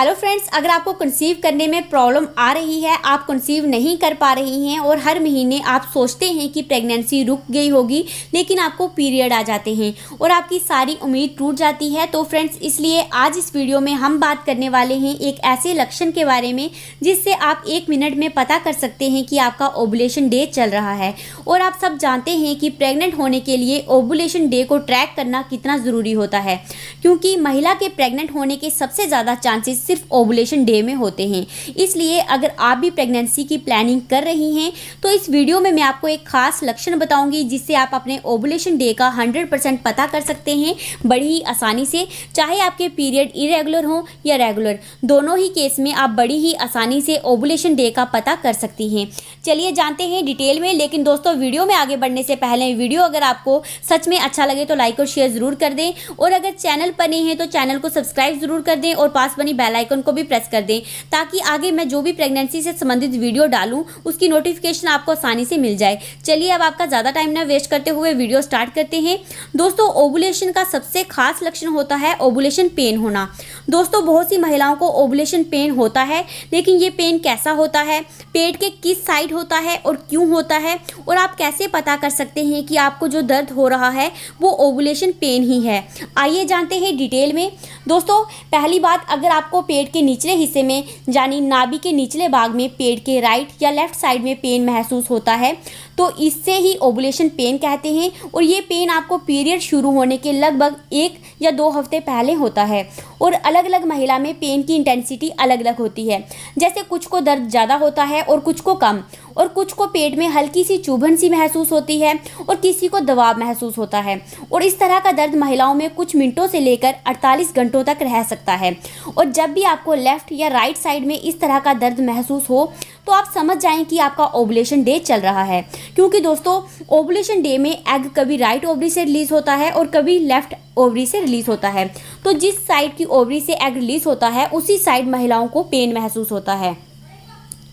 Hello friends, अगर आपको conceive करने में प्रॉब्लम आ रही है, आप कंसीव नहीं कर पा रही हैं और हर महीने आप सोचते हैं कि प्रेगनेंसी रुक गई होगी, लेकिन आपको पीरियड आ जाते हैं और आपकी सारी उम्मीद टूट जाती है, तो फ्रेंड्स इसलिए आज इस वीडियो में हम बात करने वाले हैं एक ऐसे लक्षण के बारे में जिससे आप 1 मिनट में पता कर सकते हैं कि आपका ओवुलेशन डे चल रहा है। और आप सब जानते हैं कि प्रेग्नेंट होने के लिए ओवुलेशन डे को ट्रैक करना कितना ज़रूरी होता है, क्योंकि महिला के प्रेग्नेंट होने के सबसे ज़्यादा चांसेस सिर्फ ओवुलेशन डे में होते हैं। इसलिए अगर आप भी प्रेगनेंसी की प्लानिंग कर रही हैं तो इस वीडियो में मैं आपको एक खास लक्षण बताऊंगी जिससे आप अपने ओवुलेशन डे का 100% पता कर सकते हैं बड़ी ही आसानी से। चाहे आपके पीरियड इरेगुलर हो या रेगुलर, दोनों ही केस में आप बड़ी ही आसानी से ओवुलेशन डे का पता कर सकती हैं। चलिए जानते हैं डिटेल में। लेकिन दोस्तों, वीडियो में आगे बढ़ने से पहले वीडियो अगर आपको सच में अच्छा लगे तो लाइक और शेयर ज़रूर कर दें, और अगर चैनल पर नहीं है तो चैनल को सब्सक्राइब ज़रूर कर दें और पास बनी बेल आइकन को भी प्रेस कर दें, ताकि आगे मैं जो भी प्रेगनेंसी से संबंधित वीडियो डालूं उसकी नोटिफिकेशन आपको आसानी से मिल जाए। चलिए अब आपका ज़्यादा टाइम ना वेस्ट करते हुए वीडियो स्टार्ट करते हैं। दोस्तों, ओवुलेशन का सबसे खास लक्षण होता है ओवुलेशन पेन होना। दोस्तों, बहुत सी महिलाओं को ओवुलेशन पेन होता है, लेकिन ये पेन कैसा होता है, पेट के किस साइड होता है और क्यों होता है, और आप कैसे पता कर सकते हैं कि आपको जो दर्द हो रहा है वो ओवुलेशन पेन ही है, आइए जानते हैं डिटेल में। दोस्तों, पहली बात, अगर आपको पेट के निचले हिस्से में यानी नाभि के निचले भाग में पेट के राइट या लेफ्ट साइड में पेन महसूस होता है तो इससे ही ओवुलेशन पेन कहते हैं। और ये पेन आपको पीरियड शुरू होने के लगभग 1 या 2 हफ्ते पहले होता है। और अलग अलग महिला में पेन की इंटेंसिटी अलग अलग होती है, जैसे कुछ को दर्द ज़्यादा होता है और कुछ को कम, और कुछ को पेट में हल्की सी चुभन सी महसूस होती है और किसी को दबाव महसूस होता है। और इस तरह का दर्द महिलाओं में कुछ मिनटों से लेकर 48 घंटों तक रह सकता है। और जब भी आपको लेफ्ट या राइट साइड में इस तरह का दर्द महसूस हो तो आप समझ जाएं कि आपका ओवुलेशन डे चल रहा है, क्योंकि दोस्तों ओवुलेशन डे में एग कभी राइट ओवरी से रिलीज होता है और कभी लेफ्ट ओवरी से रिलीज होता है। तो जिस साइड की ओवरी से एग रिलीज होता है उसी साइड महिलाओं को पेन महसूस होता है।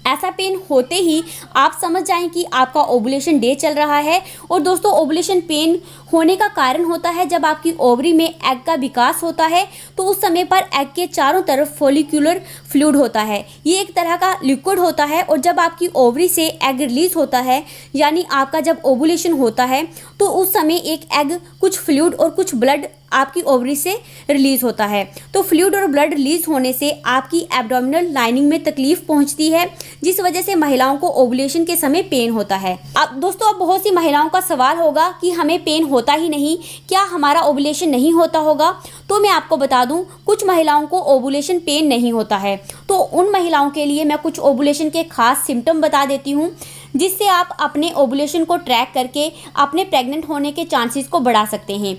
ऐसा पेन होते ही आप समझ जाएं कि आपका ओवुलेशन डे चल रहा है। और दोस्तों, ओवुलेशन पेन होने का कारण होता है जब आपकी ओवरी में एग का विकास होता है तो उस समय पर एग के चारों तरफ फॉलिक्यूलर फ्लूइड होता है। ये एक तरह का लिक्विड होता है, और जब आपकी ओवरी से एग रिलीज होता है यानी आपका जब ओवुलेशन होता है तो उस समय एक एग, कुछ फ्लूइड और कुछ ब्लड आपकी ओवरी से रिलीज होता है। तो फ्लूइड और ब्लड रिलीज होने से आपकी एब्डोमिनल लाइनिंग में तकलीफ पहुंचती है, जिस वजह से महिलाओं को ओवुलेशन के समय पेन होता है। अब दोस्तों, अब बहुत सी महिलाओं का सवाल होगा कि हमें पेन होता ही नहीं, क्या हमारा ओवुलेशन नहीं होता होगा? तो मैं आपको बता दूं, कुछ महिलाओं को ओवुलेशन पेन नहीं होता है। तो उन महिलाओं के लिए मैं कुछ ओवुलेशन के खास सिम्टम बता देती हूँ, जिससे आप अपने ओवुलेशन को ट्रैक करके अपने प्रेग्नेंट होने के चांसेस को बढ़ा सकते हैं।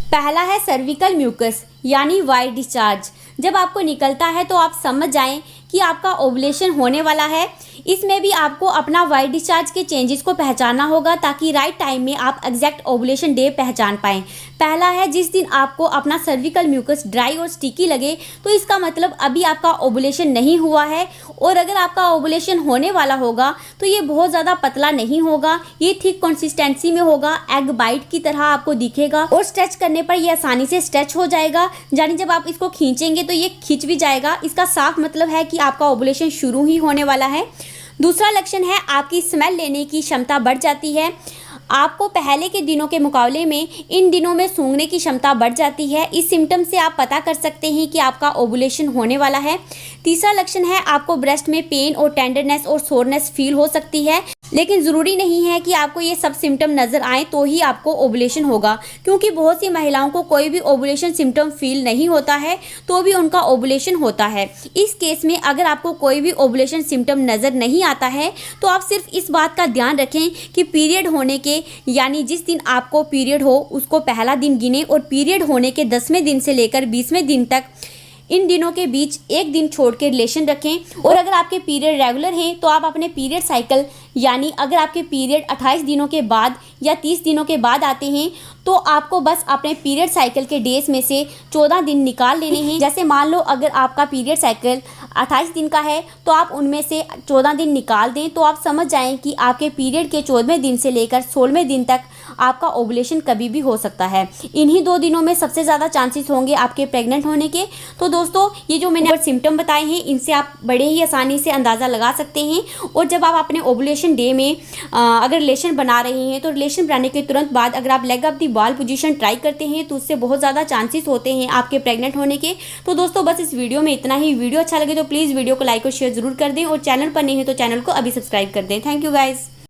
पहला है सर्विकल म्यूकस यानी वाइट डिस्चार्ज। जब आपको निकलता है तो आप समझ जाएं कि आपका ओवुलेशन होने वाला है। इसमें भी आपको अपना वाइट डिस्चार्ज के चेंजेस को पहचानना होगा, ताकि राइट टाइम में आप एग्जैक्ट ओवुलेशन डे पहचान पाएँ। पहला है, जिस दिन आपको अपना सर्विकल म्यूकस ड्राई और स्टिकी लगे तो इसका मतलब अभी आपका ओवुलेशन नहीं हुआ है। और अगर आपका ओवुलेशन होने वाला होगा तो ये बहुत ज़्यादा पतला नहीं होगा, ये थिक कंसिस्टेंसी में होगा, एग बाइट की तरह आपको दिखेगा, और स्ट्रेच करने पर ये आसानी से स्ट्रेच हो जाएगा, यानी जब आप इसको खींचेंगे तो ये खींच भी जाएगा। इसका साफ मतलब है कि आपका ओवुलेशन शुरू ही होने वाला है। दूसरा लक्षण है, आपकी स्मेल लेने की क्षमता बढ़ जाती है। आपको पहले के दिनों के मुकाबले में इन दिनों में सूंघने की क्षमता बढ़ जाती है। इस सिम्टम से आप पता कर सकते हैं कि आपका ओवुलेशन होने वाला है। तीसरा लक्षण है, आपको ब्रेस्ट में पेन और टेंडरनेस और सोरनेस फील हो सकती है, लेकिन ज़रूरी नहीं है कि आपको ये सब सिम्टम नज़र आए तो ही आपको ओवुलेशन होगा, क्योंकि बहुत सी महिलाओं को कोई भी ओवुलेशन सिम्टम फील नहीं होता है तो भी उनका ओवुलेशन होता है। इस केस में अगर आपको कोई भी ओवुलेशन सिम्टम नज़र नहीं आता है तो आप सिर्फ इस बात का ध्यान रखें कि पीरियड होने के यानी जिस दिन आपको पीरियड हो उसको पहला दिन गिने, और पीरियड होने के 10वें दिन से लेकर 20वें दिन तक इन दिनों के बीच एक दिन छोड़ के रिलेशन रखें। और अगर आपके पीरियड रेगुलर हैं तो आप अपने पीरियड साइकिल यानी अगर आपके पीरियड 28 दिनों के बाद या 30 दिनों के बाद आते हैं तो आपको बस अपने पीरियड साइकिल के डेज में से 14 दिन निकाल लेने हैं। जैसे मान लो अगर आपका पीरियड साइकिल 28 दिन का है तो आप उनमें से 14 दिन निकाल दें, तो आप समझ जाएं कि आपके पीरियड के 14वें दिन से लेकर 16वें दिन तक आपका ओवुलेशन कभी भी हो सकता है। इन्हीं 2 दिनों में सबसे ज़्यादा चांसेस होंगे आपके प्रेग्नेंट होने के। तो दोस्तों ये जो मैंने सिम्टम बताए हैं इनसे आप बड़े ही आसानी से अंदाज़ा लगा सकते हैं। और जब आप अपने ओवुलेशन डे में अगर रिलेशन बना रहे हैं तो रिलेशन बनाने के तुरंत बाद अगर आप leg of the ball position try करते हैं तो उससे बहुत ज़्यादा चांसेस होते हैं आपके प्रेग्नेंट होने के। तो दोस्तों बस इस वीडियो में इतना ही। वीडियो अच्छा लगे तो प्लीज़ वीडियो को लाइक और शेयर जरूर कर दें और चैनल पर नहीं है तो चैनल को अभी सब्सक्राइब कर दें। Thank you guys.